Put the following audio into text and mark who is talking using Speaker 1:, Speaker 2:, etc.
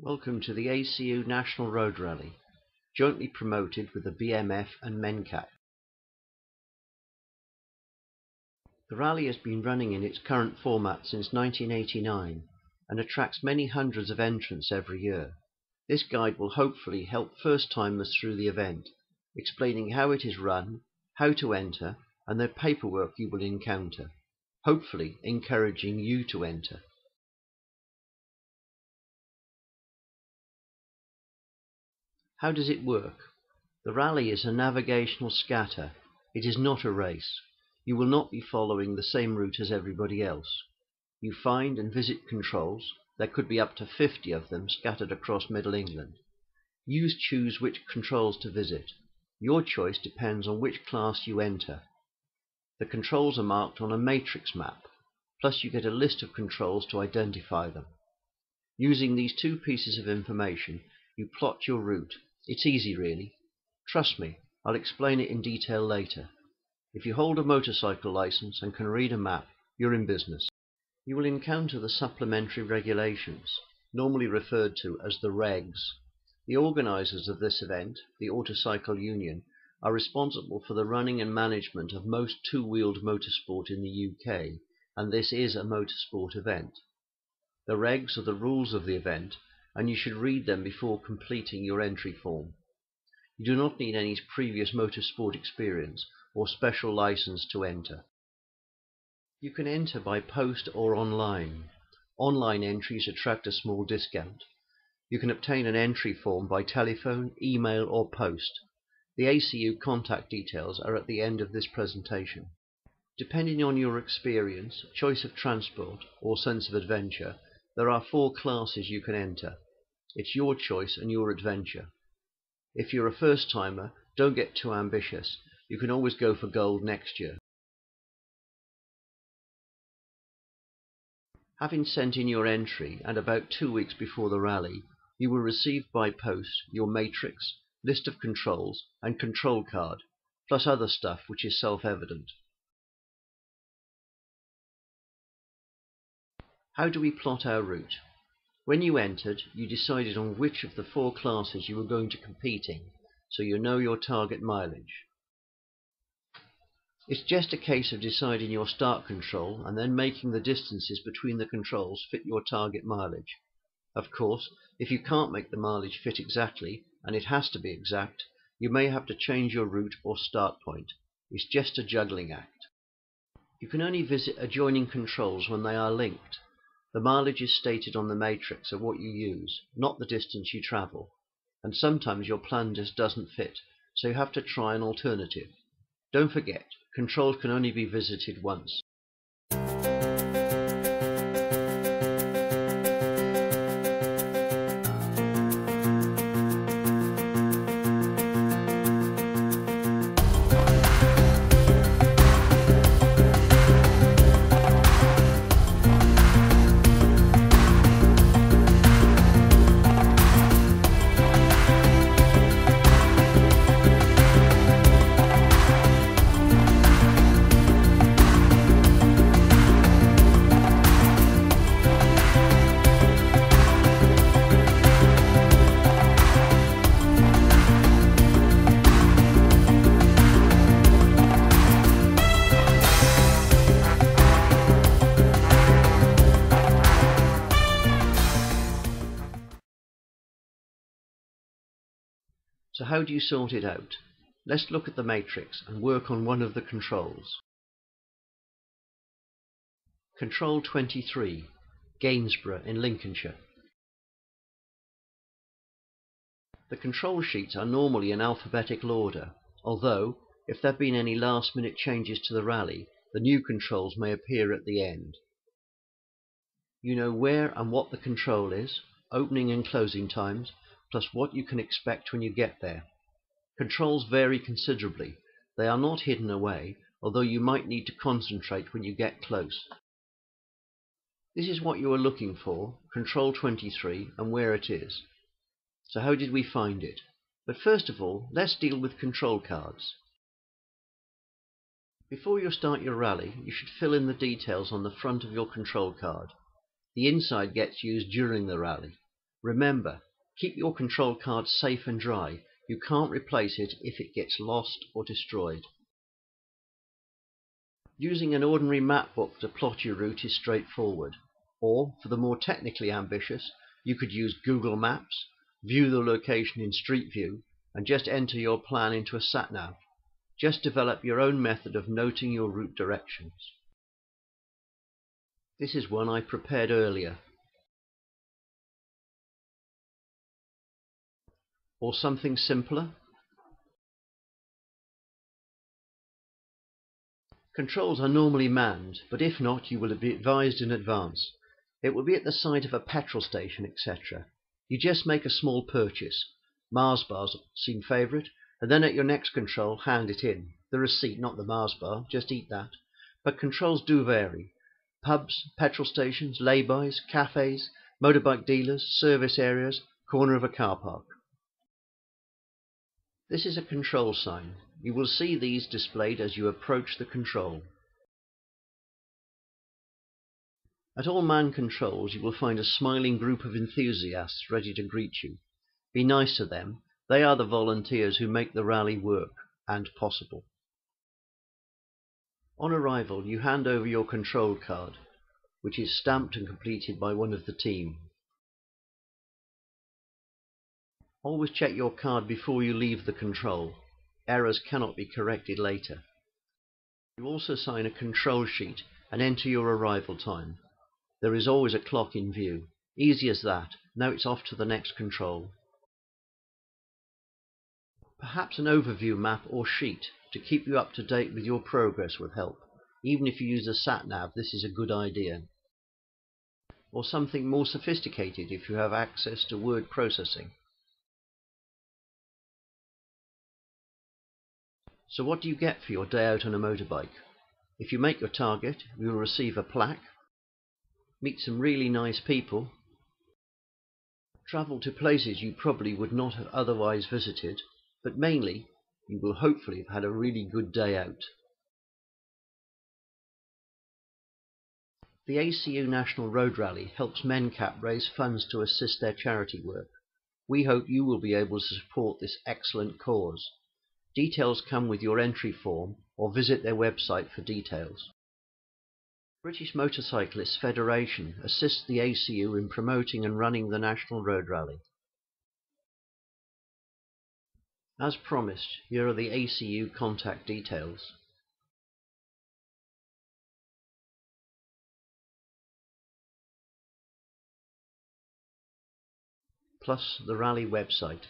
Speaker 1: Welcome to the ACU National Road Rally, jointly promoted with the BMF and MENCAP. The rally has been running in its current format since 1989 and attracts many hundreds of entrants every year. This guide will hopefully help first-timers through the event, explaining how it is run, how to enter, and the paperwork you will encounter, hopefully encouraging you to enter. How does it work? The rally is a navigational scatter. It is not a race. You will not be following the same route as everybody else. You find and visit controls. There could be up to 50 of them scattered across Middle England. You choose which controls to visit. Your choice depends on which class you enter. The controls are marked on a matrix map, plus you get a list of controls to identify them. Using these two pieces of information, you plot your route. It's easy really. Trust me, I'll explain it in detail later. If you hold a motorcycle license and can read a map, you're in business. You will encounter the supplementary regulations, normally referred to as the regs. The organisers of this event, the Autocycle Union, are responsible for the running and management of most two-wheeled motorsport in the UK, and this is a motorsport event. The regs are the rules of the event, and you should read them before completing your entry form. You do not need any previous motorsport experience or special license to enter. You can enter by post or online. Online entries attract a small discount. You can obtain an entry form by telephone, email or post. The ACU contact details are at the end of this presentation. Depending on your experience, choice of transport or sense of adventure, there are 4 classes you can enter. It's your choice and your adventure. If you're a first-timer, don't get too ambitious. You can always go for gold next year. Having sent in your entry, and about 2 weeks before the rally, you will receive by post your matrix, list of controls, and control card, plus other stuff which is self-evident. How do we plot our route? When you entered, you decided on which of the 4 classes you were going to compete in, so you know your target mileage. It's just a case of deciding your start control and then making the distances between the controls fit your target mileage. Of course, if you can't make the mileage fit exactly, and it has to be exact, you may have to change your route or start point. It's just a juggling act. You can only visit adjoining controls when they are linked. The mileage is stated on the matrix of what you use, not the distance you travel, and sometimes your plan just doesn't fit, so you have to try an alternative. Don't forget, controls can only be visited once. So how do you sort it out? Let's look at the matrix and work on one of the controls. Control 23, Gainsborough in Lincolnshire. The control sheets are normally in alphabetical order, although, if there have been any last-minute changes to the rally, the new controls may appear at the end. You know where and what the control is, opening and closing times, plus what you can expect when you get there. Controls vary considerably. They are not hidden away, although you might need to concentrate when you get close. This is what you are looking for, Control 23, and where it is. So how did we find it? But first of all, let's deal with control cards. Before you start your rally, you should fill in the details on the front of your control card. The inside gets used during the rally. Remember, keep your control card safe and dry. You can't replace it if it gets lost or destroyed. Using an ordinary map book to plot your route is straightforward. Or, for the more technically ambitious, you could use Google Maps, view the location in Street View, and just enter your plan into a sat-nav. Just develop your own method of noting your route directions. This is one I prepared earlier. Or something simpler? Controls are normally manned, but if not, you will be advised in advance. It will be at the site of a petrol station, etc. You just make a small purchase. Mars bars seem favourite, and then at your next control, hand it in. The receipt, not the Mars bar, just eat that. But controls do vary. Pubs, petrol stations, lay-bys, cafes, motorbike dealers, service areas, corner of a car park. This is a control sign. You will see these displayed as you approach the control. At all manned controls you will find a smiling group of enthusiasts ready to greet you. Be nice to them. They are the volunteers who make the rally work and possible. On arrival, you hand over your control card, which is stamped and completed by one of the team. Always check your card before you leave the control. Errors cannot be corrected later. You also sign a control sheet and enter your arrival time. There is always a clock in view. Easy as that. Now it's off to the next control. Perhaps an overview map or sheet to keep you up to date with your progress would help. Even if you use a sat-nav, this is a good idea. Or something more sophisticated if you have access to word processing. So what do you get for your day out on a motorbike? If you make your target, you will receive a plaque, meet some really nice people, travel to places you probably would not have otherwise visited, but mainly, you will hopefully have had a really good day out. The ACU National Road Rally helps MenCap raise funds to assist their charity work. We hope you will be able to support this excellent cause. Details come with your entry form or visit their website for details. British Motorcyclists Federation assists the ACU in promoting and running the National Road Rally. As promised, here are the ACU contact details, plus the rally website.